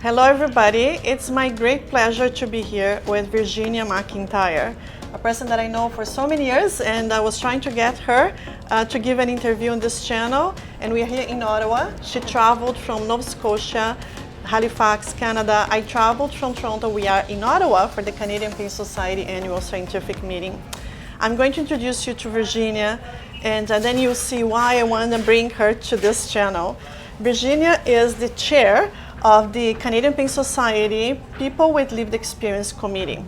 Hello everybody, it's my great pleasure to be here with Virginia McIntyre, a person that I know for so many years, and I was trying to get her to give an interview on this channel, and we are here in Ottawa. She traveled from Nova Scotia, Halifax, Canada. I traveled from Toronto. We are in Ottawa for the Canadian Pain Society annual scientific meeting. I'm going to introduce you to Virginia, and then you'll see why I want to bring her to this channel. Virginia is the chair of the Canadian Pain Society People with Lived Experience Committee.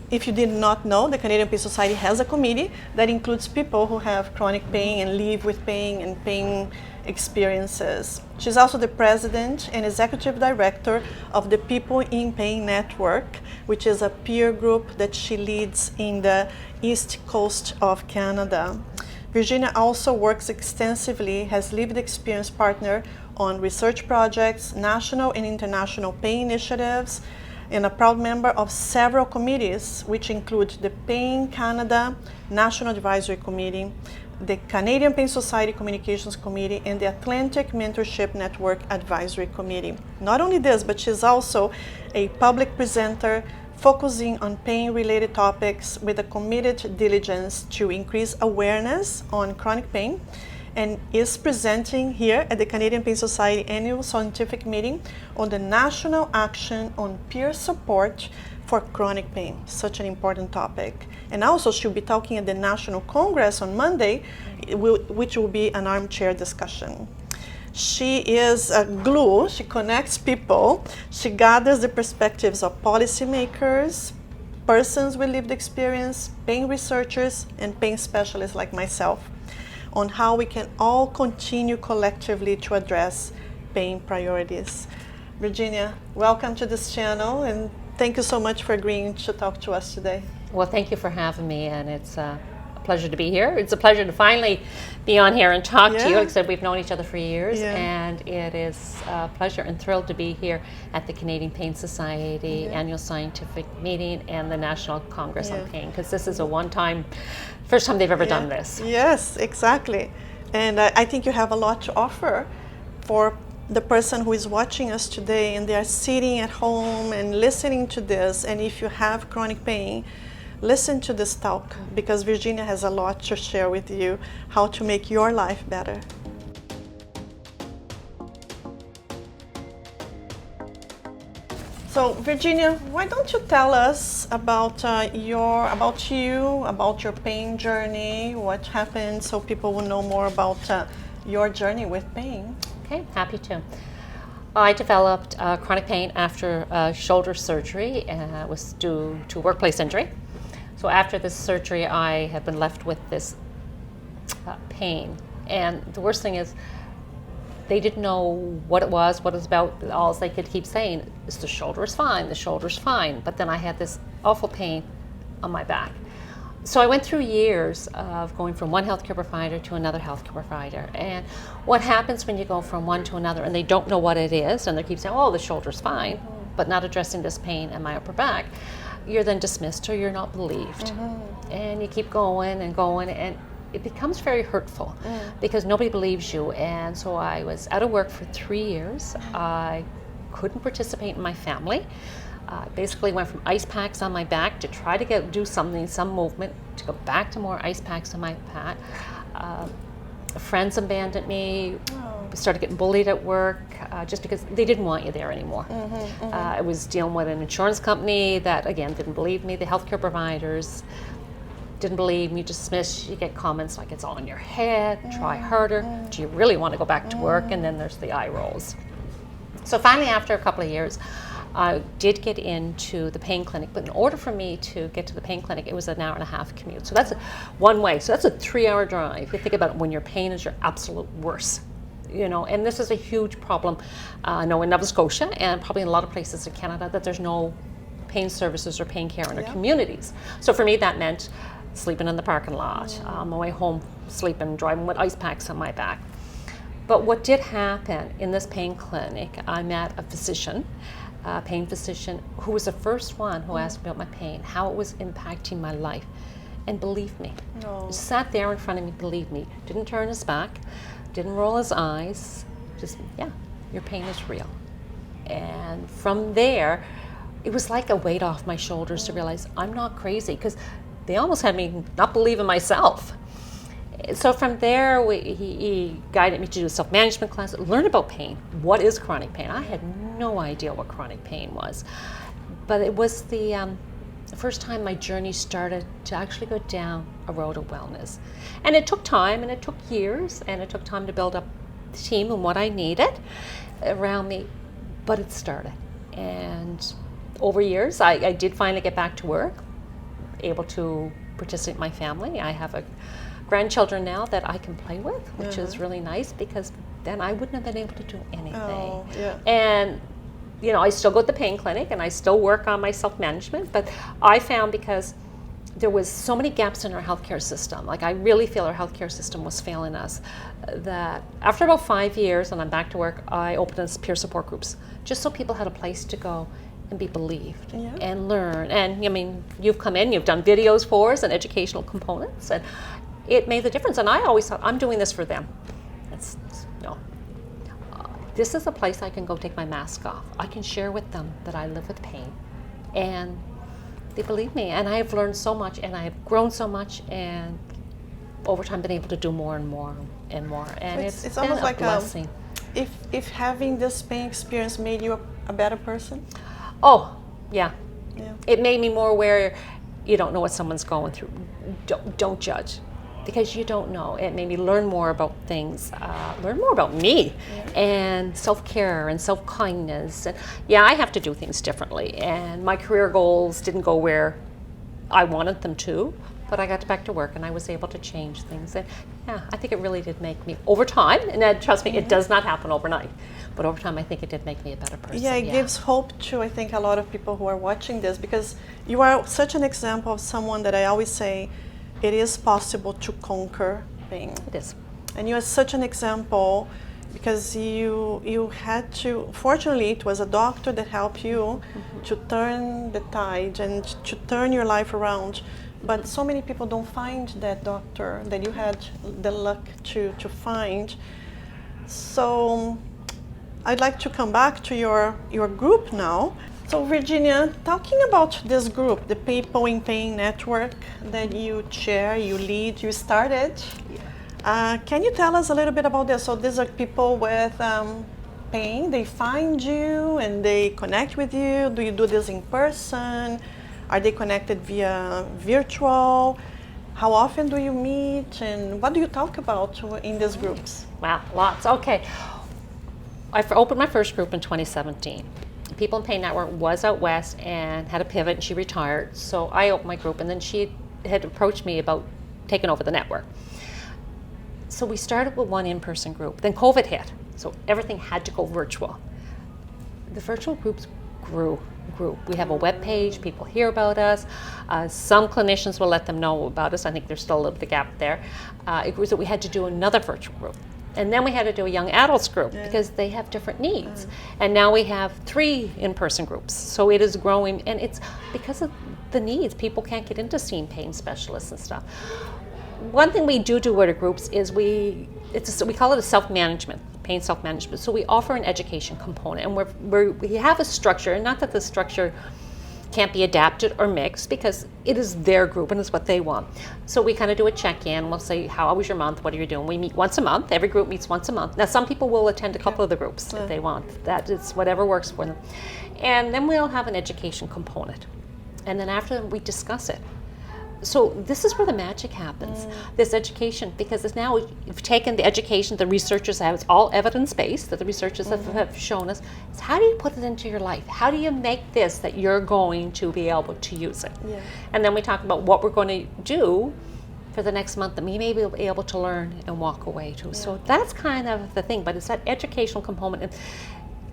If you did not know, the Canadian Pain Society has a committee that includes people who have chronic pain and live with pain and pain experiences. She's also the president and executive director of the People in Pain Network, which is a peer group that she leads in the East Coast of Canada. Virginia also works extensively as lived experience partner on research projects, national and international pain initiatives, and a proud member of several committees, which include the Pain Canada National Advisory Committee, the Canadian Pain Society Communications Committee, and the Atlantic Mentorship Network Advisory Committee. Not only this, but she's also a public presenter focusing on pain-related topics with a committed diligence to increase awareness on chronic pain, and is presenting here at the Canadian Pain Society annual scientific meeting on the National Action on Peer Support for Chronic Pain, such an important topic. And also she'll be talking at the National Congress on Monday, which will be an armchair discussion. She is a glue, she connects people, she gathers the perspectives of policymakers, persons with lived experience, pain researchers, and pain specialists like myself, on how we can all continue collectively to address pain priorities. Virginia, welcome to this channel, and thank you so much for agreeing to talk to us today. Well, thank you for having me, and it's a pleasure to be here. It's a pleasure to finally be on here and talk to you. Like I said, we've known each other for years, and it is a pleasure and thrilled to be here at the Canadian Pain Society annual scientific meeting and the National Congress on Pain, because this is a first time they've ever done this. Yes, exactly. And I think you have a lot to offer for the person who is watching us today, and they are sitting at home and listening to this. And if you have chronic pain, listen to this talk, because Virginia has a lot to share with you, how to make your life better. So Virginia, why don't you tell us about your pain journey, what happened, so people will know more about your journey with pain. Okay, happy to. I developed chronic pain after shoulder surgery. It was due to workplace injury. So after this surgery, I have been left with this pain. And the worst thing is, they didn't know what it was about. All they could keep saying is the shoulder is fine, the shoulder's fine. But then I had this awful pain on my back. So I went through years of going from one healthcare provider to another healthcare provider. And what happens when you go from one to another and they don't know what it is, and they keep saying, oh, the shoulder's fine, but not addressing this pain in my upper back, you're then dismissed or you're not believed. And you keep going and going, and it becomes very hurtful because nobody believes you. And so I was out of work for 3 years. I couldn't participate in my family. Basically went from ice packs on my back to try to do something, some movement, to go back to more ice packs on my back. Friends abandoned me, started getting bullied at work just because they didn't want you there anymore. I was dealing with an insurance company that, again, didn't believe me. The healthcare providers didn't believe me, dismissed. You get comments like, it's all in your head, try harder. Do you really want to go back to work? And then there's the eye rolls. So finally, after a couple of years, I did get into the pain clinic, but in order for me to get to the pain clinic, it was an hour and a half commute. So that's one way. So that's a 3-hour drive. You think about it, when your pain is your absolute worst, and this is a huge problem. I know in Nova Scotia and probably in a lot of places in Canada that there's no pain services or pain care in our communities. So for me, that meant sleeping in the parking lot, on my way home, sleeping, driving with ice packs on my back. But what did happen in this pain clinic, I met a physician, a pain physician, who was the first one who asked me about my pain, how it was impacting my life, and believed me. He sat there in front of me, believed me, didn't turn his back, didn't roll his eyes, just, your pain is real. And from there, it was like a weight off my shoulders to realize I'm not crazy, because they almost had me not believe in myself. So from there, he guided me to do a self-management class, learn about pain. What is chronic pain? I had no idea what chronic pain was. But it was the first time my journey started to actually go down a road of wellness. And it took time, and it took years, and it took time to build up the team and what I needed around me, but it started. And over years, I did finally get back to work, able to participate in my family. I have grandchildren now that I can play with, which is really nice, because then I wouldn't have been able to do anything. Oh, yeah. And you know, I still go to the pain clinic and I still work on my self-management, but I found, because there was so many gaps in our healthcare system, like I really feel our healthcare system was failing us, that after about 5 years, and I'm back to work, I opened peer support groups, just so people had a place to go and be believed and learn. And I mean, you've come in, you've done videos for us and educational components, and it made the difference. And I always thought, I'm doing this for them. No. This is a place I can go take my mask off. I can share with them that I live with pain. And they believe me. And I have learned so much, and I have grown so much, and over time been able to do more and more and more. And it's almost like blessing. If having this pain experience made you a better person? Oh, yeah. It made me more aware. You don't know what someone's going through. Don't judge, because you don't know. It made me learn more about things, learn more about me, and self-care and self-kindness. And I have to do things differently. And my career goals didn't go where I wanted them to, but I got back to work and I was able to change things. And I think it really did make me, over time, and trust me, it does not happen overnight, but over time I think it did make me a better person. Yeah, it gives hope to, I think, a lot of people who are watching this, because you are such an example of someone that I always say, it is possible to conquer pain. It is. And you are such an example, because you had to, fortunately it was a doctor that helped you to turn the tide and to turn your life around. But so many people don't find that doctor that you had the luck to find. So I'd like to come back to your group now. So Virginia, talking about this group, the People in Pain Network that you chair, you lead, you started, can you tell us a little bit about this? So these are people with pain, they find you and they connect with you. Do you do this in person? Are they connected via virtual? How often do you meet, and what do you talk about in these groups? Wow, lots. Okay. I opened my first group in 2017. People in Pain Network was out west and had a pivot, and she retired. So I opened my group, and then she had approached me about taking over the network. So we started with one in-person group. Then COVID hit, so everything had to go virtual. The virtual groups grew. We have a web page, people hear about us. Some clinicians will let them know about us. I think there's still a little bit of gap there. It grew, so we had to do another virtual group. And then we had to do a young adults group because they have different needs. And now we have 3 in-person groups. So it is growing, and it's because of the needs. People can't get into seeing pain specialists and stuff. One thing we do with our groups is we call it a self-management, pain self-management. So we offer an education component, and we have a structure, and not that the structure can't be adapted or mixed, because it is their group and it's what they want. So we kind of do a check-in. We'll say, how was your month? What are you doing? We meet once a month. Every group meets once a month. Now, some people will attend a couple of the groups if they want. That is whatever works for them. And then we'll have an education component. And then after we discuss it. So this is where the magic happens, this education, because it's now we've taken the education the researchers have, it's all evidence-based that the researchers have shown us. It's how do you put it into your life? How do you make this that you're going to be able to use it? Yeah. And then we talk about what we're going to do for the next month that we may be able to learn and walk away to. Yeah. So that's kind of the thing, but it's that educational component and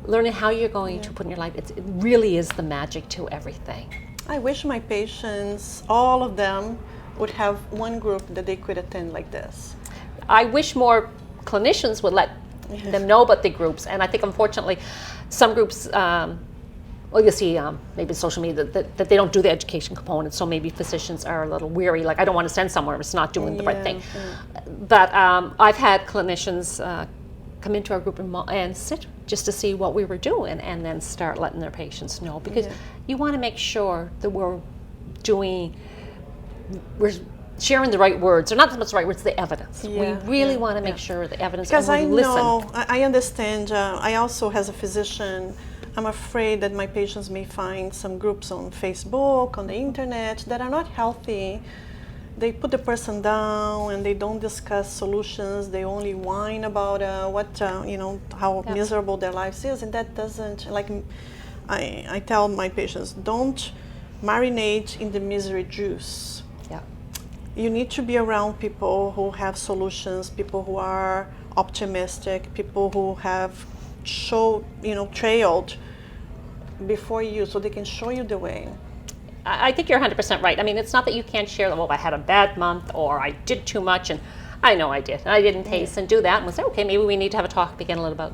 learning how you're going to put in your life. It really is the magic to everything. I wish my patients, all of them, would have one group that they could attend like this. I wish more clinicians would let them know about the groups, and I think unfortunately some groups, well, you see maybe social media that they don't do the education component, so maybe physicians are a little weary, like I don't want to send somewhere if it's not doing the right thing. But I've had clinicians come into our group and sit just to see what we were doing, and then start letting their patients know, because you want to make sure that we're sharing the right words, or not so much the right words, the evidence. We really want to make sure the evidence, because and we listen. I understand. I also, as a physician, I'm afraid that my patients may find some groups on Facebook, on the internet, that are not healthy. They put the person down and they don't discuss solutions. They only whine about how miserable their lives is, and that doesn't, like, I tell my patients, don't marinate in the misery juice. Yeah. You need to be around people who have solutions, people who are optimistic, people who have trailed before you, so they can show you the way. I think you're 100% right. I mean, it's not that you can't share, well, I had a bad month, or I did too much, and I know I did. I didn't pace and do that, and we'll say, okay, maybe we need to have a talk again a little about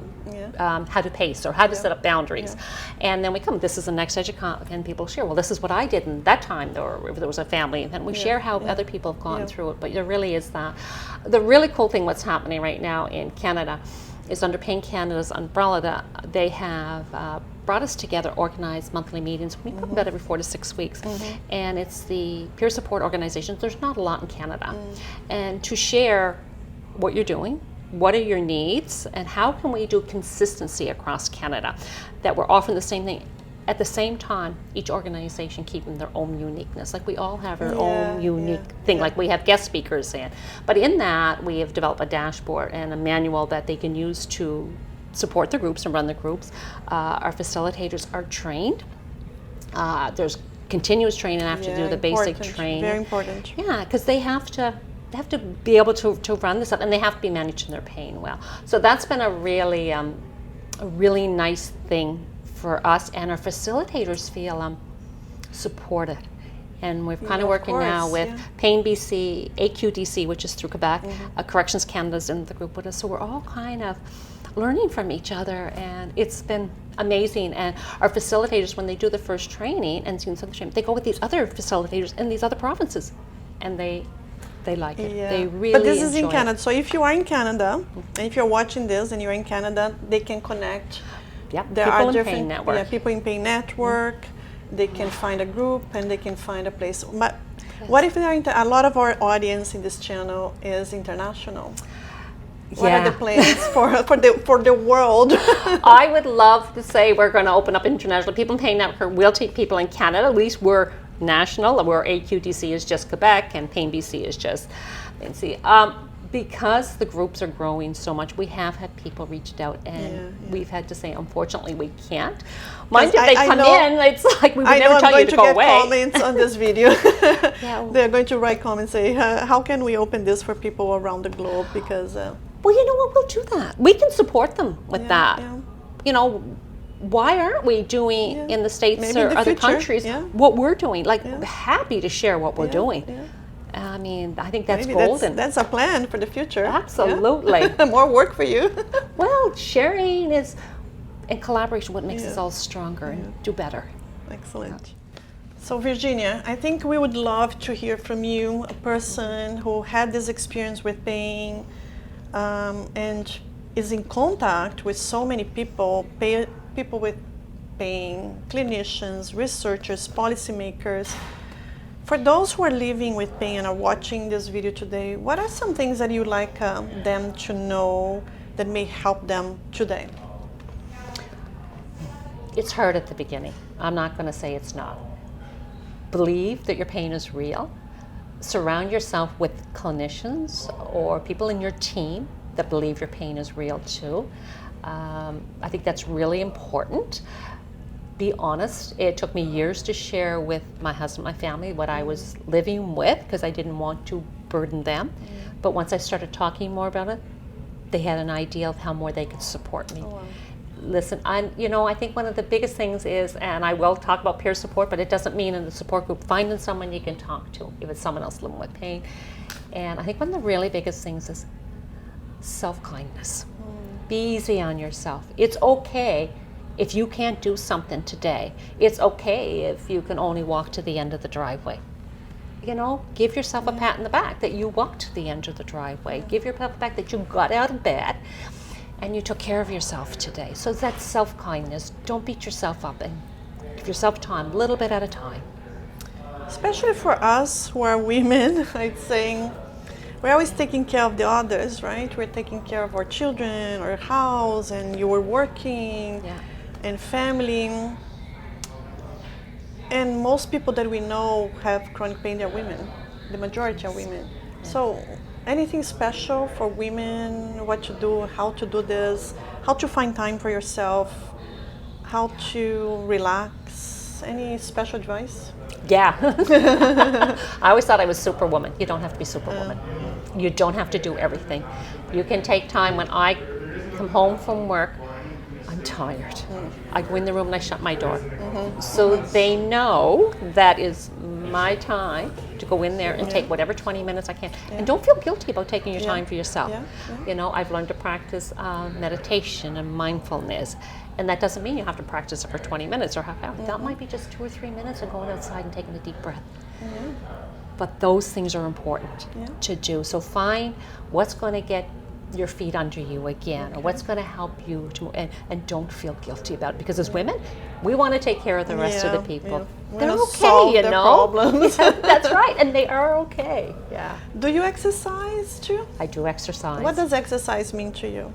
how to pace, or how to set up boundaries. And then we come, this is the next stage, and people share, well, this is what I did in that time, or if there was a family event, we share how other people have gone through it. But there really is that. The really cool thing what's happening right now in Canada is, under Pain Canada's umbrella, they have brought us together, organized monthly meetings. We put them about every 4 to 6 weeks. And it's the peer support organizations. There's not a lot in Canada. And to share what you're doing, what are your needs, and how can we do consistency across Canada, that we're offering the same thing. At the same time, each organization keeping their own uniqueness. Like, we all have our own unique thing. Like, we have guest speakers in. But in that, we have developed a dashboard and a manual that they can use to support the groups and run the groups. Our facilitators are trained. There's continuous training after to do the basic training. Very important. Yeah, because they have to be able to run this up, and they have to be managing their pain well. So that's been a really nice thing for us, and our facilitators feel supported. And we're kind of working now with Pain BC, AQDC, which is through Quebec, Corrections Canada's in the group with us. So we're all kind of learning from each other, and it's been amazing. And our facilitators, when they do the first training and they go with these other facilitators in these other provinces, and they like it. They really But this is in enjoy Canada. it. So if you are in Canada, and if you're watching this and you're in Canada, they can connect. Yep. There People are in different Pain Network. People in Pain Network. They can find a group, and they can find a place. But what if a lot of our audience in this channel is international? What are the plans for the world? I would love to say we're going to open up international. People in Pain Network will take people in Canada. At least we're national, where AQDC is just Quebec and Pain BC is just BC. Because the groups are growing so much, we have had people reached out, and we've had to say, unfortunately, we can't. Mind if they come in, it's like we would never tell you to go away. I'm going to get comments on this video. They're going to write comments, say, how can we open this for people around the globe? Because well, you know what, we'll do that. We can support them with that. You know, why aren't we doing in the States maybe or other countries what we're doing? Like, happy to share what we're doing. I mean, I think that's golden. That's a plan for the future. Absolutely. More work for you. Well, sharing is, and collaboration, what makes us all stronger and do better. Excellent. So Virginia, I think we would love to hear from you, a person who had this experience with pain and is in contact with so many people with pain, clinicians, researchers, policymakers. For those who are living with pain and are watching this video today, what are some things that you'd like them to know that may help them today? It's hard at the beginning. I'm not going to say it's not. Believe that your pain is real. Surround yourself with clinicians or people in your team that believe your pain is real too. I think that's really important. Be honest. It took me years to share with my husband, my family, what I was living with, because I didn't want to burden them. But once I started talking more about it, they had an idea of how more they could support me. Listen, I think one of the biggest things is, and I will talk about peer support, but it doesn't mean in the support group, finding someone you can talk to if it's someone else living with pain. And I think one of the really biggest things is self-kindness. Be easy on yourself. It's okay if you can't do something today. It's okay if you can only walk to the end of the driveway. You know, give yourself a pat in the back that you walked to the end of the driveway. Give yourself a pat that you got out of bed. and you took care of yourself today. So that's self-kindness. Don't beat yourself up and give yourself time, a little bit at a time. Especially for us who are women, I'd say we're always taking care of the others, right? We're taking care of our children, our house, and you were working, and family. And most people that we know have chronic pain, they're women. The majority are women. So anything special for women, what to do, how to do this, how to find time for yourself, how to relax, any special advice? Yeah. I always thought I was Superwoman. You don't have to be Superwoman. You don't have to do everything. You can take time. When I come home from work, I'm tired. I go in the room and I shut my door. So they know that is my time to go in there and take whatever 20 minutes I can. And don't feel guilty about taking your time for yourself. You know, I've learned to practice meditation and mindfulness. And that doesn't mean you have to practice it for 20 minutes or half hour. That might be just 2 or 3 minutes of going outside and taking a deep breath. But those things are important to do. So find what's going to get your feet under you again, or what's going to help you to, and don't feel guilty about it. Because as women, we want to take care of the rest of the people. They're okay, you know. Problems. That's right, and they are okay. Yeah. Do you exercise too? I do exercise. What does exercise mean to you?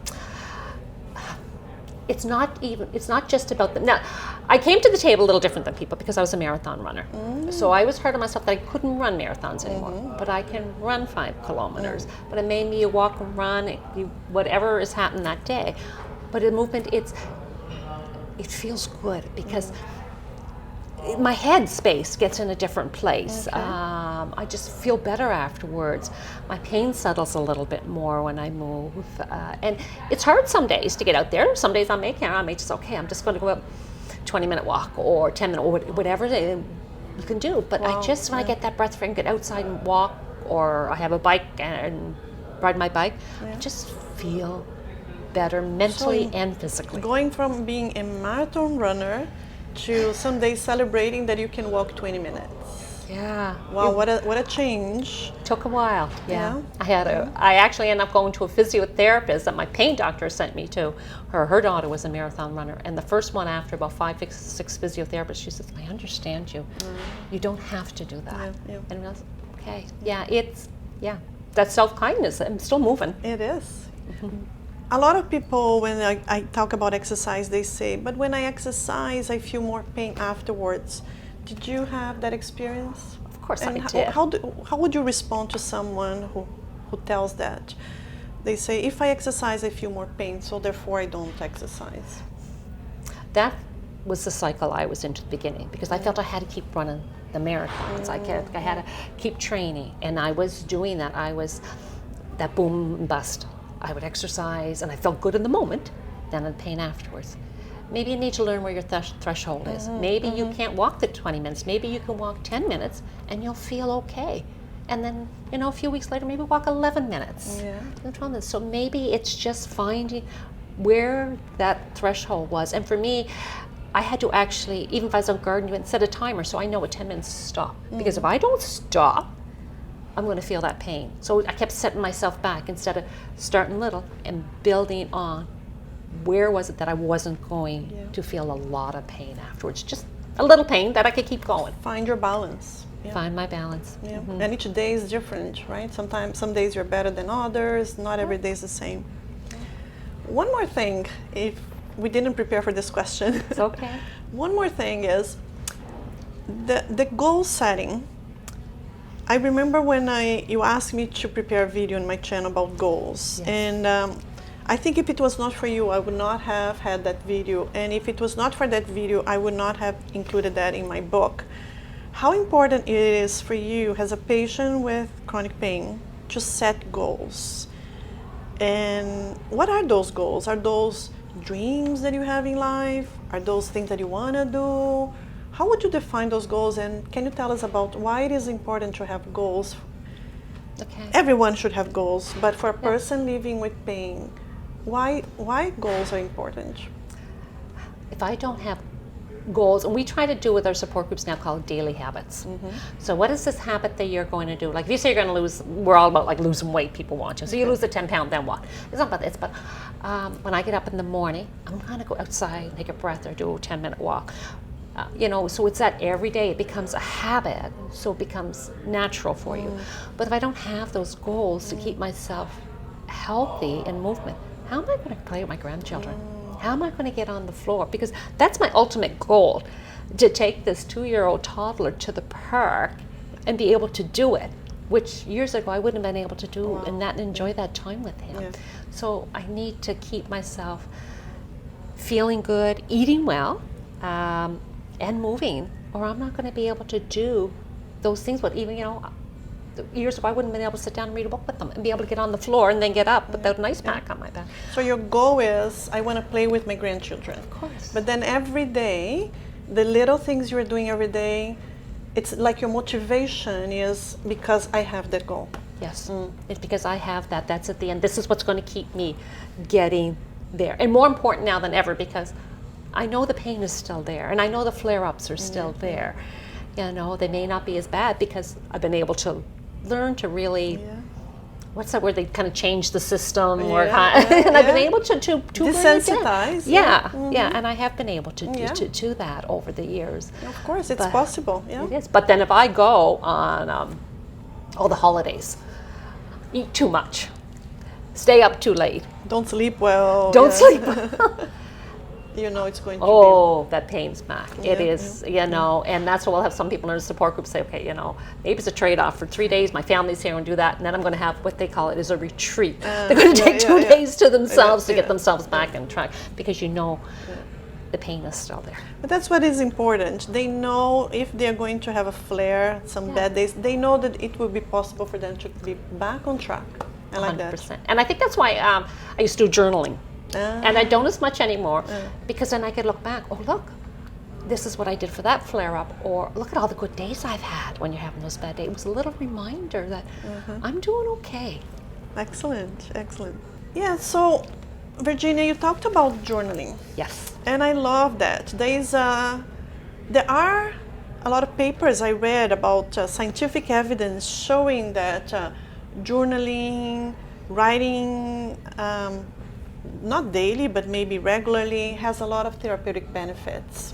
It's not just about them. Now, I came to the table a little different than people because I was a marathon runner. So I was hard on myself that I couldn't run marathons anymore, but I can run 5 kilometers. But it made me walk and run, whatever is happening that day. But the movement, it feels good because my headspace gets in a different place. I just feel better afterwards. My pain settles a little bit more when I move. And it's hard some days to get out there. Some days I may just, okay, I'm just going to go out 20-minute walk or 10-minute or whatever you can do. But I just, when I get that breath free and get outside and walk, or I have a bike and ride my bike, I just feel better mentally and physically. Going from being a marathon runner to some days celebrating that you can walk 20 minutes. Yeah. Wow, what a change. Took a while. Yeah. I actually ended up going to a physiotherapist that my pain doctor sent me to. Her daughter was a marathon runner, and the first one after about 5, 6 physiotherapists, she says, I understand you. You don't have to do that. And I was, okay. Yeah, that's self-kindness. I'm still moving. It is. A lot of people, when I talk about exercise, they say, but when I exercise, I feel more pain afterwards. Did you have that experience? Of course I did. did. How would you respond to someone who tells that? They say, if I exercise, I feel more pain, so therefore I don't exercise. That was the cycle I was into at the beginning, because I felt I had to keep running the marathons. I had to keep training, and I was doing that. I was that boom and bust. I would exercise, and I felt good in the moment, then I'd pain afterwards. Maybe you need to learn where your threshold is. Maybe you can't walk the 20 minutes. Maybe you can walk 10 minutes, and you'll feel okay. And then, a few weeks later, maybe walk 11 minutes. So maybe it's just finding where that threshold was. And for me, I had to actually, even if I was on garden, set a timer so I know at 10 minutes to stop. Because if I don't stop, I'm going to feel that pain. So I kept setting myself back instead of starting little and building on where was it that I wasn't going to feel a lot of pain afterwards. Just a little pain that I could keep going. Find your balance. Find my balance. And each day is different, right? Sometimes, some days you're better than others. Not every day is the same. One more thing, if we didn't prepare for this question. It's okay. One more thing is the goal setting. I remember when you asked me to prepare a video on my channel about goals. And I think if it was not for you, I would not have had that video. And if it was not for that video, I would not have included that in my book. How important it is for you as a patient with chronic pain to set goals. And what are those goals? Are those dreams that you have in life? Are those things that you want to do? How would you define those goals? And can you tell us about why it is important to have goals? Okay. Everyone should have goals, but for a person living with pain, why goals are important? If I don't have goals, and we try to do with our support groups now called daily habits. So what is this habit that you're going to do? Like if you say you're going to lose, we're all about like losing weight, people want you. So you lose the 10 pound, then what? It's not about this, but when I get up in the morning, I'm going to go outside, take a breath, or do a 10-minute walk. So it's that every day it becomes a habit, so it becomes natural for you. But if I don't have those goals to keep myself healthy in movement, how am I going to play with my grandchildren? How am I going to get on the floor? Because that's my ultimate goal, to take this 2-year-old toddler to the park and be able to do it, which years ago I wouldn't have been able to do and not enjoy that time with him. Yeah. So I need to keep myself feeling good, eating well, and moving, or I'm not going to be able to do those things. But even, years ago I wouldn't have been able to sit down and read a book with them and be able to get on the floor and then get up without an ice pack on my back. So your goal is, I want to play with my grandchildren. Of course. But then every day, the little things you're doing every day, it's like your motivation is because I have that goal. Yes, it's because I have that. That's at the end. This is what's going to keep me getting there. And more important now than ever, because I know the pain is still there, and I know the flare-ups are still there. They may not be as bad because I've been able to learn to really, what's that word? They kind of change the system, and I've been able to desensitize. And I have been able to do that over the years. Of course, it's possible. It is. But then if I go on all the holidays, eat too much, stay up too late, don't sleep well. Sleep. It's going to be... that pain's back. It is, and that's what we'll have some people in the support group say, okay, maybe it's a trade-off. For 3 days, my family's here and do that, and then I'm going to have what they call it is a retreat. They're going to take 2 days to themselves to get themselves back on track, because the pain is still there. But that's what is important. They know if they're going to have a flare, some bad days, they know that it will be possible for them to be back on track. I like 100%. that. And I think that's why I used to do journaling. And I don't as much anymore, because then I could look back, look, this is what I did for that flare-up, or look at all the good days I've had when you're having those bad days. It was a little reminder that I'm doing okay. Excellent. Yeah, so Virginia, you talked about journaling. Yes. And I love that. There are a lot of papers I read about scientific evidence showing that journaling, writing, not daily, but maybe regularly, has a lot of therapeutic benefits.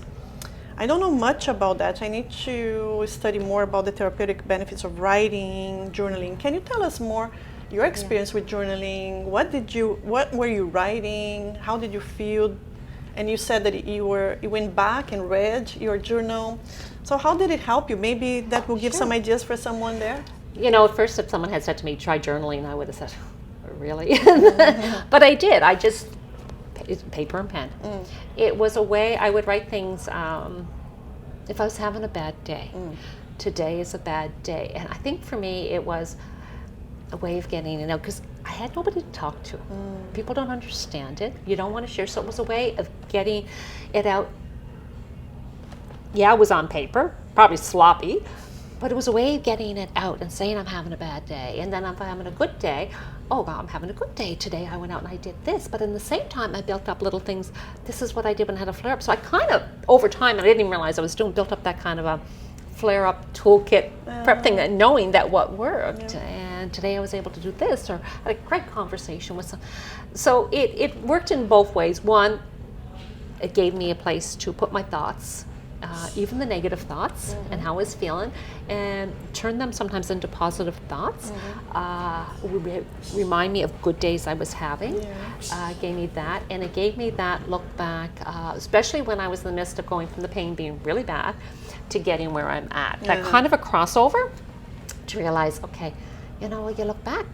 I don't know much about that. I need to study more about the therapeutic benefits of writing, journaling. Can you tell us more your experience with journaling? What were you writing? How did you feel? And you said that you went back and read your journal. So how did it help you? Maybe that will give some ideas for someone there. At first, if someone had said to me, try journaling, I would have said, really? But I did. It's paper and pen. It was a way I would write things if I was having a bad day. Today is a bad day. And I think for me it was a way of getting it out, because I had nobody to talk to. People don't understand it. You don't want to share. So it was a way of getting it out. Yeah, it was on paper, probably sloppy, but it was a way of getting it out and saying I'm having a bad day. And then if I'm having a good day, I'm having a good day today. I went out and I did this. But in the same time, I built up little things. This is what I did when I had a flare-up. So I kind of, over time, and I didn't even realize I was built up that kind of a flare-up toolkit prep thing, that knowing that what worked. And today I was able to do this, or I had a great conversation with some. So it worked in both ways. One, it gave me a place to put my thoughts, even the negative thoughts and how I was feeling, and turn them sometimes into positive thoughts. Remind me of good days I was having. Gave me that, and it gave me that look back, especially when I was in the midst of going from the pain being really bad to getting where I'm at. That kind of a crossover to realize, okay, you look back,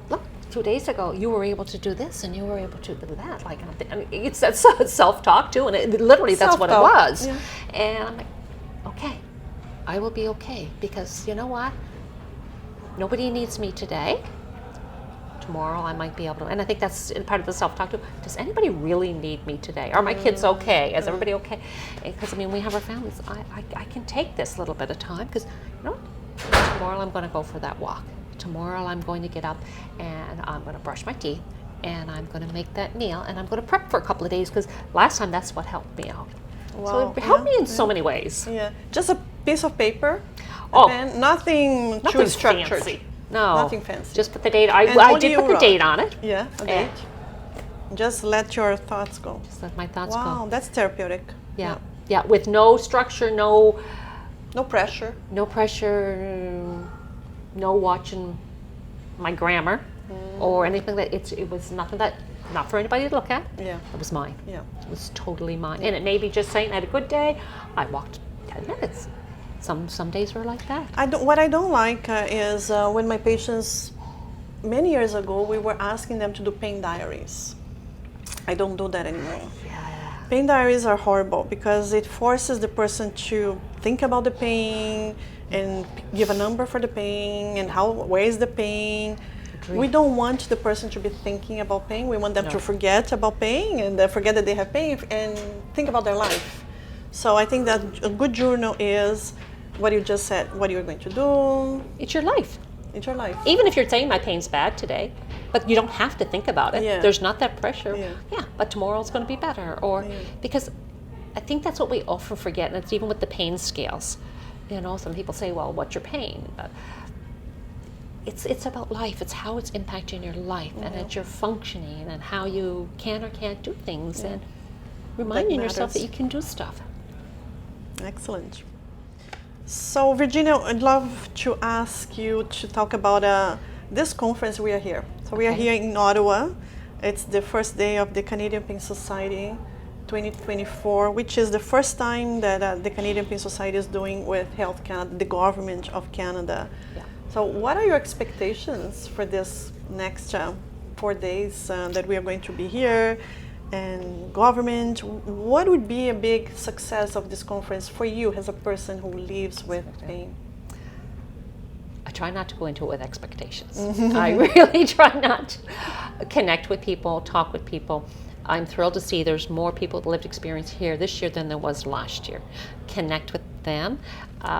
look, 2 days ago you were able to do this and you were able to do that. Like, I mean, it's that self-talk too, and it literally that's what it was. And I'm like, okay, I will be okay, because you know what? Nobody needs me today. Tomorrow I might be able to, and I think that's part of the self-talk too. Does anybody really need me today? Are my kids okay? Is everybody okay? Because I mean, we have our families. I can take this little bit of time, because tomorrow I'm going to go for that walk. Tomorrow I'm going to get up and I'm going to brush my teeth, and I'm going to make that meal, and I'm going to prep for a couple of days, because last time that's what helped me out. Wow. So it helped me in so many ways. Yeah, just a piece of paper, Oh. and nothing too structured. Fancy. No. Nothing fancy. Just put the date. I only did you put the wrote. date on it. Yeah, a date. Just let your thoughts go. Just let my thoughts go. Wow, that's therapeutic. Yeah. Yeah, with no structure, no pressure. no pressure, no watching my grammar or anything that it was nothing that not for anybody to look at. Yeah. It was mine. Yeah. It was totally mine. And it may be just saying I had a good day. I walked 10 minutes. Some days were like that. What I don't like is when my patients, many years ago, we were asking them to do pain diaries. I don't do that anymore. Yeah. Pain diaries are horrible because it forces the person to think about the pain and give a number for the pain and where is the pain. Agreed. We don't want the person to be thinking about pain. We want them to forget about pain and forget that they have pain and think about their life. So I think that a good journal is what you just said, what you're going to do. It's your life. It's your life. Even if you're saying my pain's bad today, but you don't have to think about it. Yeah. There's not that pressure. Yeah. But tomorrow's going to be better. Or because I think that's what we often forget, and it's even with the pain scales. You know, some people say, well, what's your pain? But it's about life. It's how it's impacting your life and it's your functioning and how you can or can't do things and reminding yourself that you can do stuff. Excellent. So Virginia, I'd love to ask you to talk about this conference we are here. So we are here in Ottawa. It's the first day of the Canadian Pain Society 2024, which is the first time that the Canadian Pain Society is doing with Health Canada, the government of Canada. Yeah. So what are your expectations for this next 4 days that we are going to be here? And government, what would be a big success of this conference for you as a person who lives with pain? I try not to go into it with expectations. I really try not to connect with people, talk with people. I'm thrilled to see there's more people with lived experience here this year than there was last year. Connect with them,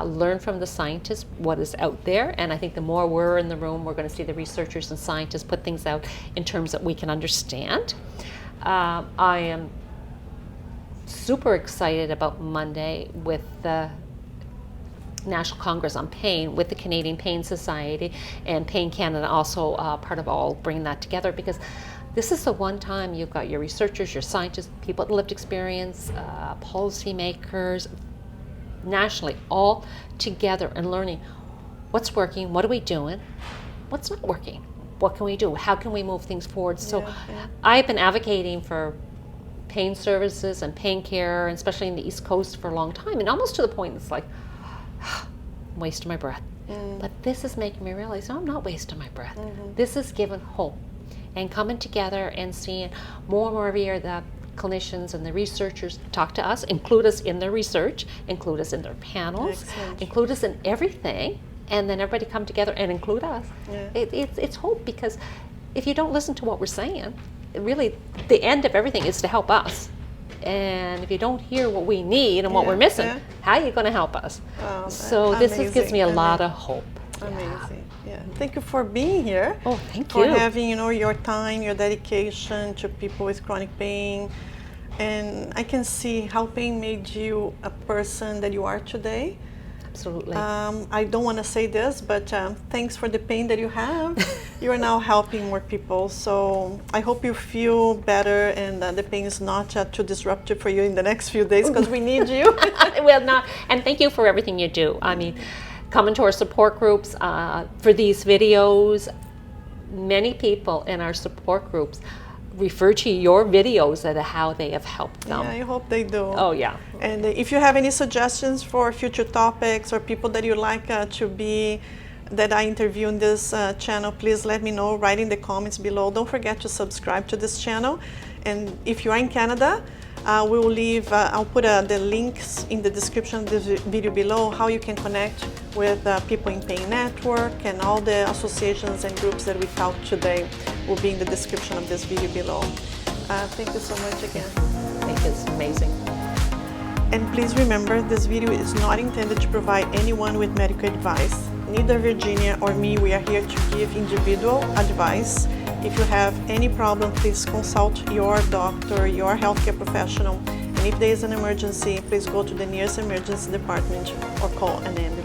learn from the scientists what is out there, and I think the more we're in the room, we're going to see the researchers and scientists put things out in terms that we can understand. I am super excited about Monday with the National Congress on Pain with the Canadian Pain Society and Pain Canada also part of all bringing that together, because this is the one time you've got your researchers, your scientists, people with lived experience, policymakers, nationally, all together and learning what's working, what are we doing, what's not working, what can we do, how can we move things forward. So I've been advocating for pain services and pain care, and especially in the East Coast, for a long time, and almost to the point it's like, I'm wasting my breath. But this is making me realize, no, I'm not wasting my breath. This is giving hope. And coming together and seeing more and more every year that clinicians and the researchers talk to us, include us in their research, include us in their panels, include us in everything, and then everybody come together and include us. It's hope, because if you don't listen to what we're saying, really the end of everything is to help us. And if you don't hear what we need and what we're missing, how are you going to help us? So this gives me a lot of hope. Amazing. Yeah. Thank you for being here. Oh, thank for you. For having, your time, your dedication to people with chronic pain. And I can see how pain made you a person that you are today. Absolutely. I don't want to say this, but thanks for the pain that you have. You are now helping more people. So I hope you feel better and the pain is not too disruptive for you in the next few days, because we need you. Well, and thank you for everything you do. I mean, coming to our support groups for these videos. Many people in our support groups refer to your videos as how they have helped them. Yeah, I hope they do. Oh, yeah. And if you have any suggestions for future topics or people that you like that I interview in this channel, please let me know. Write in the comments below. Don't forget to subscribe to this channel. And if you are in Canada, we will leave, I'll put the links in the description of this video below, how you can connect with People in Pain Network, and all the associations and groups that we talked today will be in the description of this video below. Thank you so much again. I think it's amazing. And please remember, this video is not intended to provide anyone with medical advice. Neither Virginia or me, we are here to give individual advice. If you have any problem, please consult your doctor, your healthcare professional, and And if there is an emergency, please go to the nearest emergency department or call an ambulance.